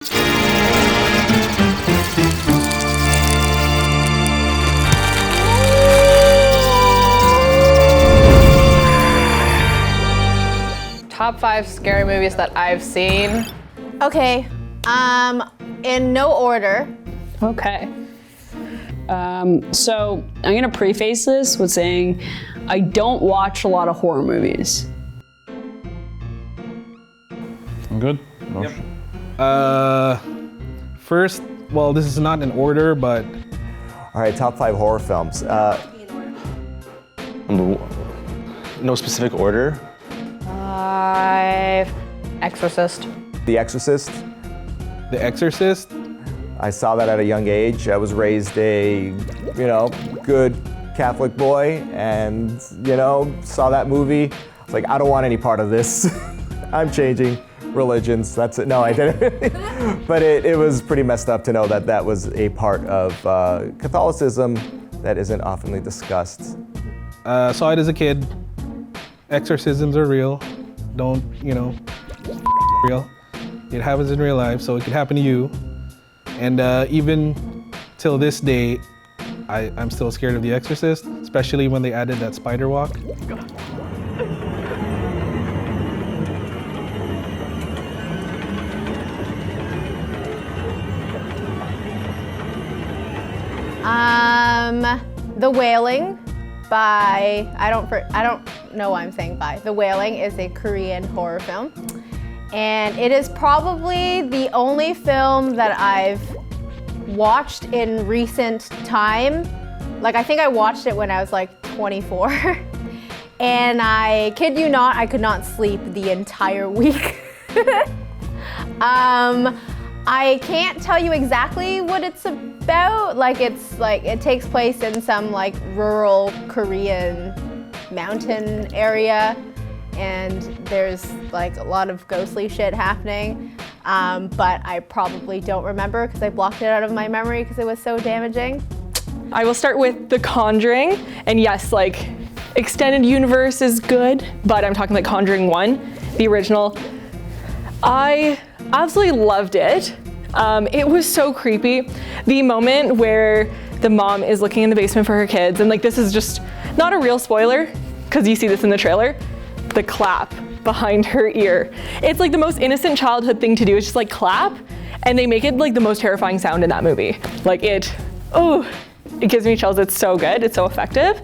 Top 5 scary movies that I've seen. Okay, in no order. Okay. So I'm gonna preface this with saying I don't watch a lot of horror movies. I'm good? No. First, well, this is not in order, but... All right, top 5 horror films. No specific order? 5. Exorcist. The Exorcist. The Exorcist? I saw that at a young age. I was raised a, good Catholic boy and, saw that movie. I was like, I don't want any part of this. I'm changing religions, that's it. No, I didn't. But it was pretty messed up to know that that was a part of Catholicism that isn't oftenly discussed. Saw it as a kid. Exorcisms are real. Don't, real. It happens in real life, so it could happen to you. And even till this day, I'm still scared of The Exorcist, especially when they added that spider walk. The Wailing by, I don't know why I'm saying by. The Wailing is a Korean horror film. And it is probably the only film that I've watched in recent time. Like, I think I watched it when I was like 24. And I kid you not, I could not sleep the entire week. I can't tell you exactly what it's about. It takes place in some rural Korean mountain area. And there's a lot of ghostly shit happening, but I probably don't remember because I blocked it out of my memory because it was so damaging. I will start with The Conjuring, and yes, extended universe is good, but I'm talking Conjuring 1, the original. I absolutely loved it. It was so creepy. The moment where the mom is looking in the basement for her kids, and this is just not a real spoiler because you see this in the trailer. The clap behind her ear. It's the most innocent childhood thing to do. It's just clap, and they make it the most terrifying sound in that movie. It gives me chills. It's so good. It's so effective.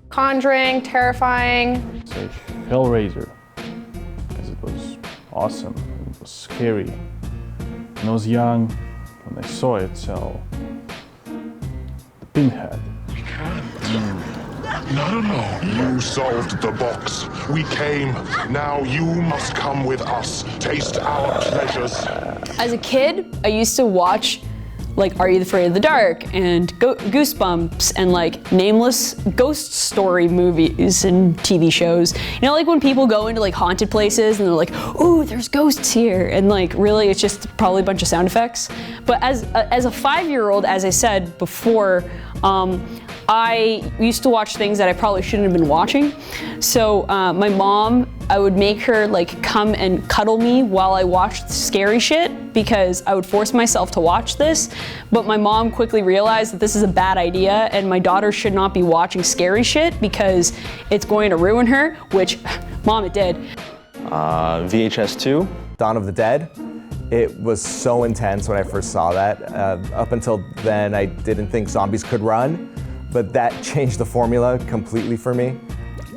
Conjuring, terrifying. Say Hellraiser, because it was awesome. It was scary. When I was young, when I saw it, so Pinhead. Not alone. You solved the box. We came. Now you must come with us. Taste our pleasures. As a kid, I used to watch Are You Afraid of the Dark and Goosebumps and nameless ghost story movies and TV shows. When people go into haunted places and they're like, ooh, there's ghosts here. And really it's just probably a bunch of sound effects. But as a 5-year-old, as I said before, I used to watch things that I probably shouldn't have been watching. So my mom, I would make her come and cuddle me while I watched scary shit because I would force myself to watch this. But my mom quickly realized that this is a bad idea and my daughter should not be watching scary shit because it's going to ruin her, which, Mom, it did. VHS 2. Dawn of the Dead. It was so intense when I first saw that. Up until then, I didn't think zombies could run, but that changed the formula completely for me.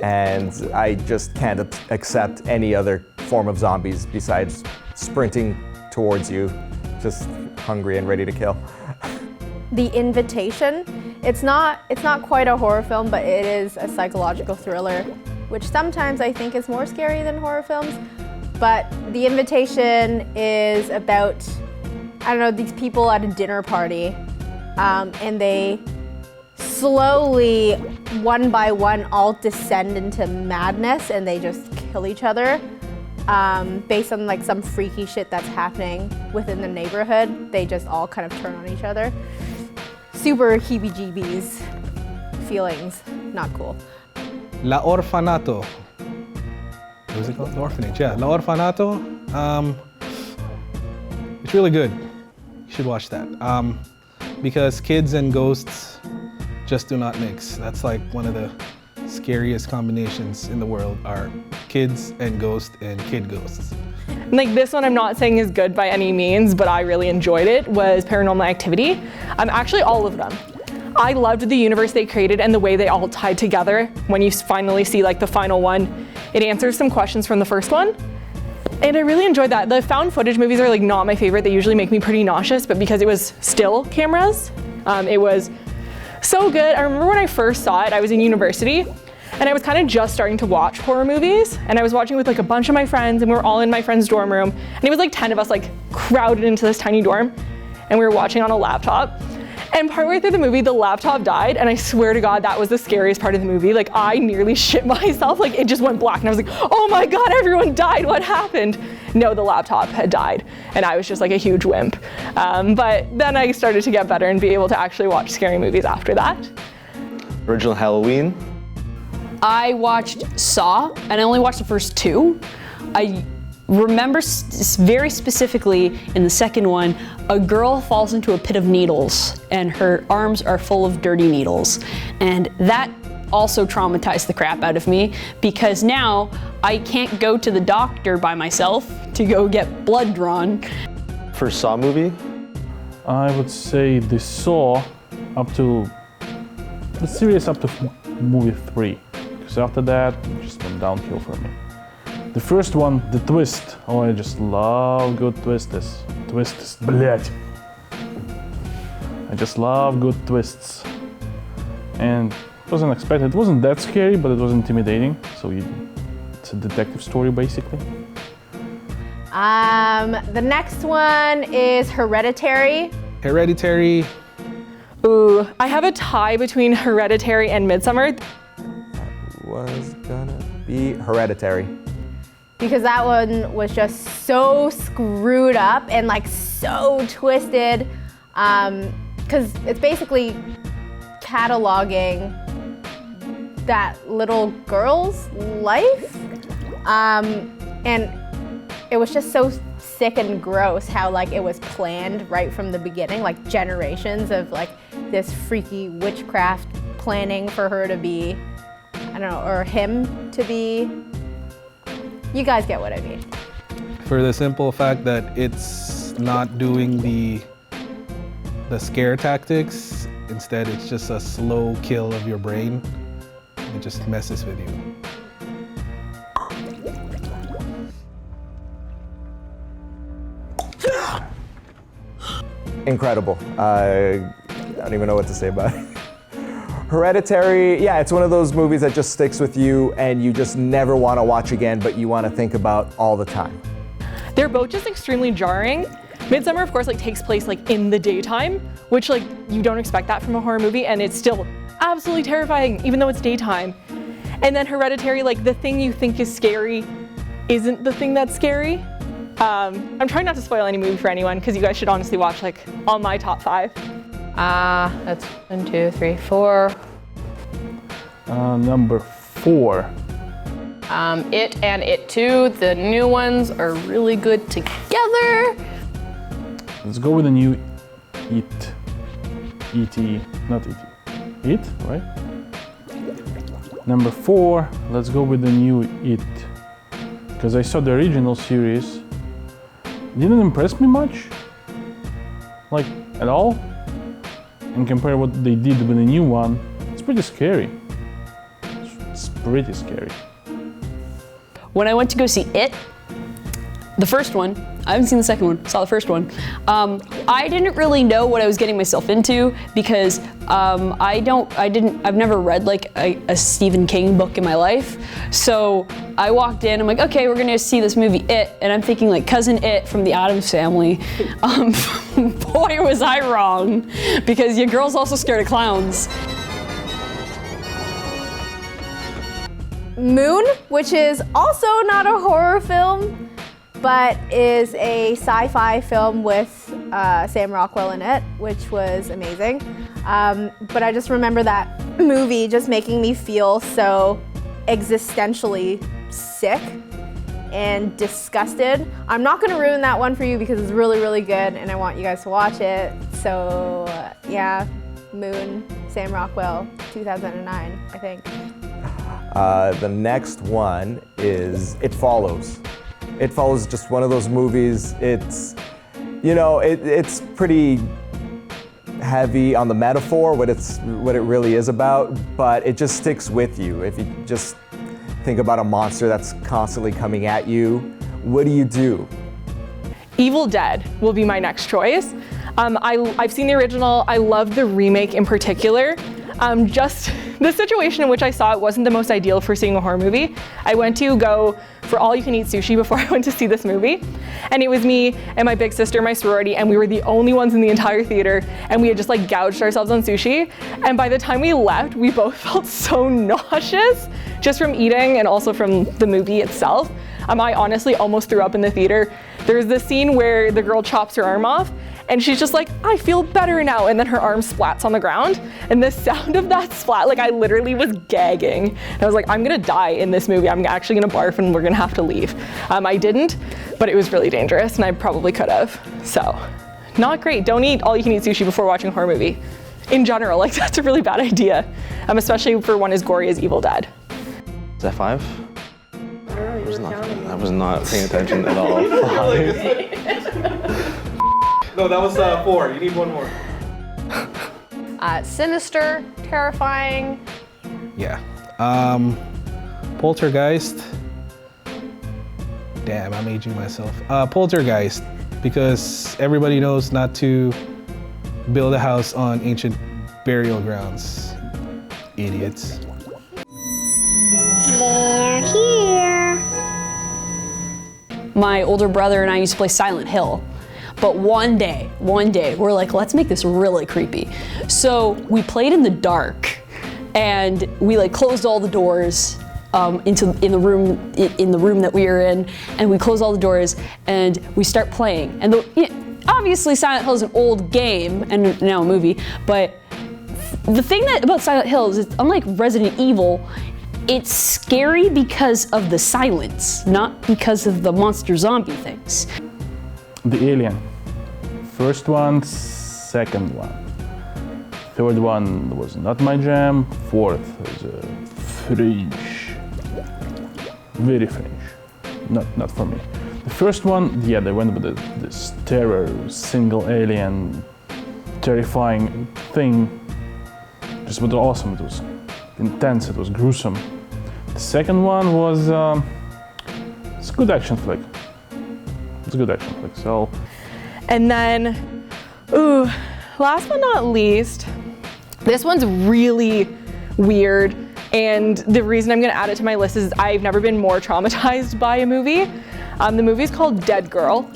And I just can't accept any other form of zombies besides sprinting towards you, just hungry and ready to kill. The Invitation. It's not quite a horror film, but it is a psychological thriller, which sometimes I think is more scary than horror films. But The Invitation is about, these people at a dinner party, and they slowly, one by one, all descend into madness and they just kill each other based on some freaky shit that's happening within the neighborhood. They just all kind of turn on each other. Super heebie-jeebies feelings, not cool. La Orfanato. what was it called? The Orphanage, yeah. La Orfanato. It's really good. You should watch that. Because kids and ghosts just do not mix. That's like one of the scariest combinations in the world are kids and ghosts and kid ghosts. Like this one I'm not saying is good by any means, but I really enjoyed it, was Paranormal Activity. Actually all of them. I loved the universe they created and the way they all tied together. When you finally see like the final one, it answers some questions from the first one. And I really enjoyed that. The found footage movies are like not my favorite. They usually make me pretty nauseous, but because it was still cameras, it was so good. I remember when I first saw it, I was in university and I was kind of just starting to watch horror movies, and I was watching with like a bunch of my friends, and we were all in my friend's dorm room, and it was like 10 of us like crowded into this tiny dorm, and we were watching on a laptop. And partway through the movie, the laptop died, and I swear to God, that was the scariest part of the movie. Like, I nearly shit myself. Like, it just went black, and I was like, oh my God, everyone died, what happened? No, the laptop had died, and I was just like a huge wimp. But then I started to get better and be able to actually watch scary movies after that. Original Halloween. I watched Saw, and I only watched the first two. I remember very specifically in the second one, a girl falls into a pit of needles and her arms are full of dirty needles. And that also traumatized the crap out of me, because now I can't go to the doctor by myself to go get blood drawn. First Saw movie. I would say the Saw up to the series up to movie 3. Because after that, it just went downhill for me. The first one, the twist. Oh, I just love good twists. Twists, блять. I just love good twists. And it wasn't expected. It wasn't that scary, but it was intimidating. So it's a detective story, basically. The next one is Hereditary. Hereditary. Ooh, I have a tie between Hereditary and Midsommar. Was gonna be Hereditary. Because that one was just so screwed up and like so twisted. Because it's basically cataloging that little girl's life. And it was just so sick and gross how like it was planned right from the beginning, like generations of like this freaky witchcraft planning for her to be, I don't know, or him to be. You guys get what I mean. For the simple fact that it's not doing the scare tactics, instead it's just a slow kill of your brain. It just messes with you. Incredible. I don't even know what to say about it. Hereditary, yeah, it's one of those movies that just sticks with you and you just never want to watch again, but you want to think about all the time. They're both just extremely jarring. Midsommar, of course, like takes place like in the daytime, which like you don't expect that from a horror movie, and it's still absolutely terrifying, even though it's daytime. And then Hereditary, like the thing you think is scary isn't the thing that's scary. I'm trying not to spoil any movie for anyone, because you guys should honestly watch like all my top 5. That's 1, 2, 3, 4. Number 4. It and It 2, the new ones are really good together. Let's go with the new It. E.T. Not E.T. It, right? Number 4, let's go with the new It. Because I saw the original series. Didn't impress me much. Like, at all. And compare what they did with the new one, it's pretty scary. It's pretty scary. When I went to go see It, the first one, I haven't seen the second one, saw the first one. I didn't really know what I was getting myself into, because I've never read like a Stephen King book in my life. So I walked in, I'm like, okay, we're gonna see this movie It, and I'm thinking like Cousin It from the Addams Family. Boy, was I wrong, because your girl's also scared of clowns. Moon, which is also not a horror film, but is a sci-fi film with Sam Rockwell in it, which was amazing. But I just remember that movie just making me feel so existentially sick and disgusted. I'm not gonna ruin that one for you because it's really, really good and I want you guys to watch it. So yeah, Moon, Sam Rockwell, 2009, I think. The next one is It Follows. It Follows is just one of those movies. It's, you know, it's pretty heavy on the metaphor, what it really is about, but it just sticks with you. If you just think about a monster that's constantly coming at you, what do you do? Evil Dead will be my next choice. I've seen the original. I love the remake in particular. Just the situation in which I saw it wasn't the most ideal for seeing a horror movie. I went to go for all-you-can-eat sushi before I went to see this movie. And it was me and my big sister, my sorority, and we were the only ones in the entire theater, and we had just like gouged ourselves on sushi. And by the time we left, we both felt so nauseous just from eating and also from the movie itself. I honestly almost threw up in the theater. There's this scene where the girl chops her arm off, and she's just like, I feel better now, and then her arm splats on the ground. And the sound of that splat, like I literally was gagging. And I was like, I'm gonna die in this movie. I'm actually gonna barf and we're gonna have to leave. I didn't, but it was really dangerous and I probably could have. So, not great. Don't eat all-you-can-eat sushi before watching a horror movie. In general, like that's a really bad idea. Especially for one as gory as Evil Dead. Is that 5? I was not paying attention at all. 5. No, that was 4. You need one more. Sinister, terrifying. Yeah. Poltergeist. Damn, I'm aging myself. Poltergeist, because everybody knows not to build a house on ancient burial grounds. Idiots. They're here. My older brother and I used to play Silent Hill. But one day, we're like, let's make this really creepy. So we played in the dark, and we like closed all the doors in the room that we were in, and we closed all the doors, and we start playing. And obviously, Silent Hill is an old game and now a movie. But the thing about Silent Hill is, it's unlike Resident Evil. It's scary because of the silence, not because of the monster zombie things. The Alien. First one, second one. Third one was not my jam. Fourth was fringe. Very fringe. Not for me. The first one, yeah, they went with this terror, single alien, terrifying thing. Just was awesome. It was intense, it was gruesome. The second one was it's a good action flick. So. And then, last but not least, this one's really weird. And the reason I'm gonna add it to my list is I've never been more traumatized by a movie. The movie's called Dead Girl.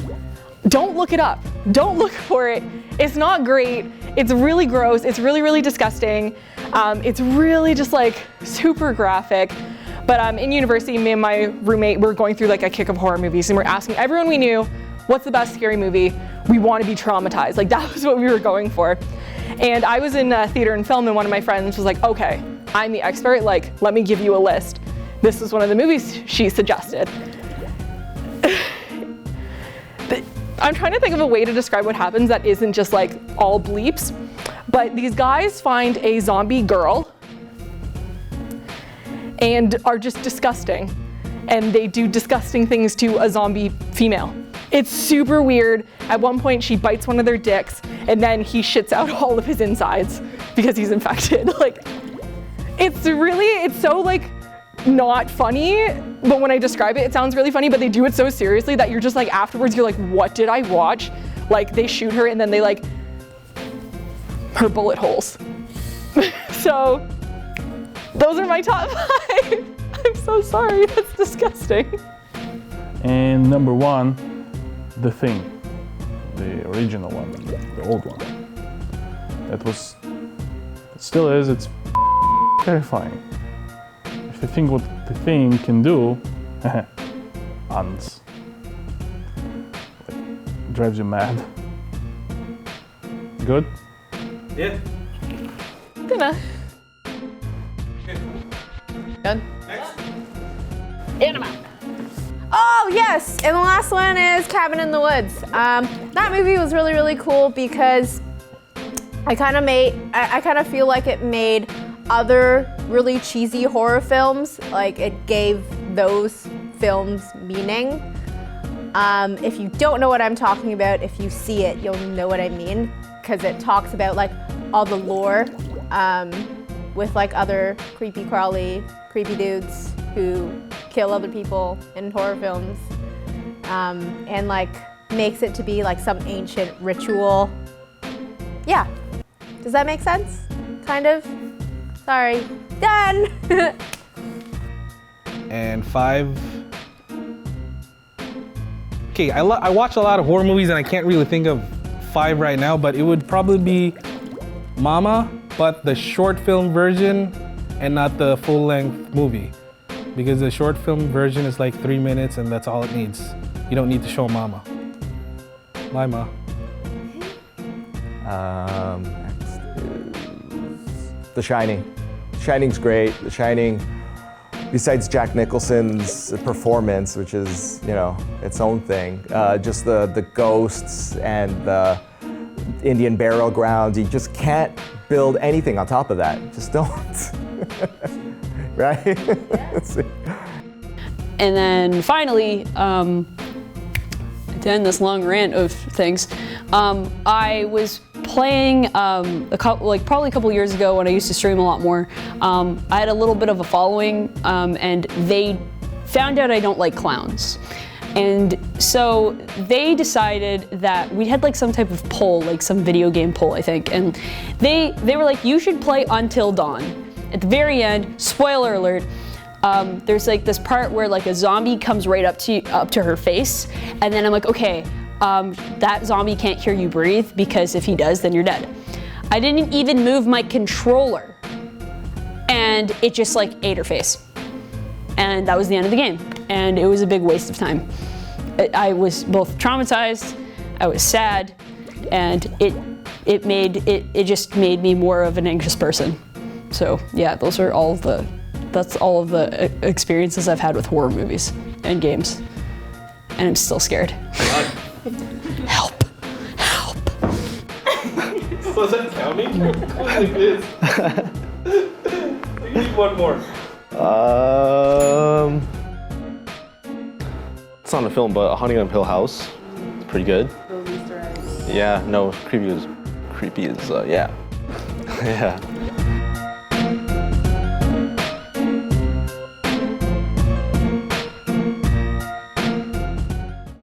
Don't look it up. Don't look for it. It's not great. It's really gross. It's really, really disgusting. It's really just like super graphic. But in university, me and my roommate were going through like a kick of horror movies, and we're asking everyone we knew, what's the best scary movie? We want to be traumatized. Like that was what we were going for. And I was in theater and film, and one of my friends was like, okay, I'm the expert, like let me give you a list. This was one of the movies she suggested. I'm trying to think of a way to describe what happens that isn't just like all bleeps, but these guys find a zombie girl and are just disgusting. And they do disgusting things to a zombie female. It's super weird. At one point she bites one of their dicks and then he shits out all of his insides because he's infected. Like, it's so like not funny, but when I describe it, it sounds really funny, but they do it so seriously that you're just like, afterwards you're like, what did I watch? Like they shoot her and then they like, her bullet holes. So, those are my top 5. I'm so sorry, that's disgusting. And number 1, The Thing. The original one, the old one. It still is, it's terrifying. If you think what The Thing can do, ants. Like, drives you mad. Good? Yeah. Good. hit 'em out. Oh yes, and the last one is Cabin in the Woods. That movie was really, really cool because I kind of feel like it made other really cheesy horror films, like it gave those films meaning. If you don't know what I'm talking about, if you see it, you'll know what I mean, because it talks about like all the lore with like other creepy crawly, creepy dudes who kill other people in horror films, and like makes it to be like some ancient ritual. Yeah, does that make sense? Kind of? Sorry, done. And 5. Okay, I watch a lot of horror movies and I can't really think of 5 right now, but it would probably be Mama, but the short film version and not the full-length movie. Because the short film version is like 3 minutes and that's all it needs. You don't need to show Mama. Bye, Ma. Next is The Shining. Shining's great. The Shining, besides Jack Nicholson's performance, which is, you know, its own thing, just the ghosts and the Indian burial grounds, you just can't build anything on top of that. Just don't. Right? And then finally, to end this long rant of things, I was playing probably a couple years ago when I used to stream a lot more. I had a little bit of a following, and they found out I don't like clowns. And so they decided that we had like some type of poll, like some video game poll, I think. And they were like, you should play Until Dawn. At the very end, spoiler alert, there's like this part where like a zombie comes right up to her face, and then I'm like, okay, that zombie can't hear you breathe, because if he does, then you're dead. I didn't even move my controller, and it just like ate her face. And that was the end of the game, and it was a big waste of time. I was both traumatized, I was sad, and it just made me more of an anxious person. So yeah, that's all of the experiences I've had with horror movies and games, and I'm still scared. Help! Was that counting? Like this. You need one more. It's not a film, but A Haunting of Hill House. It's pretty good. Those Easter eggs. Yeah, no, creepy is yeah. Yeah.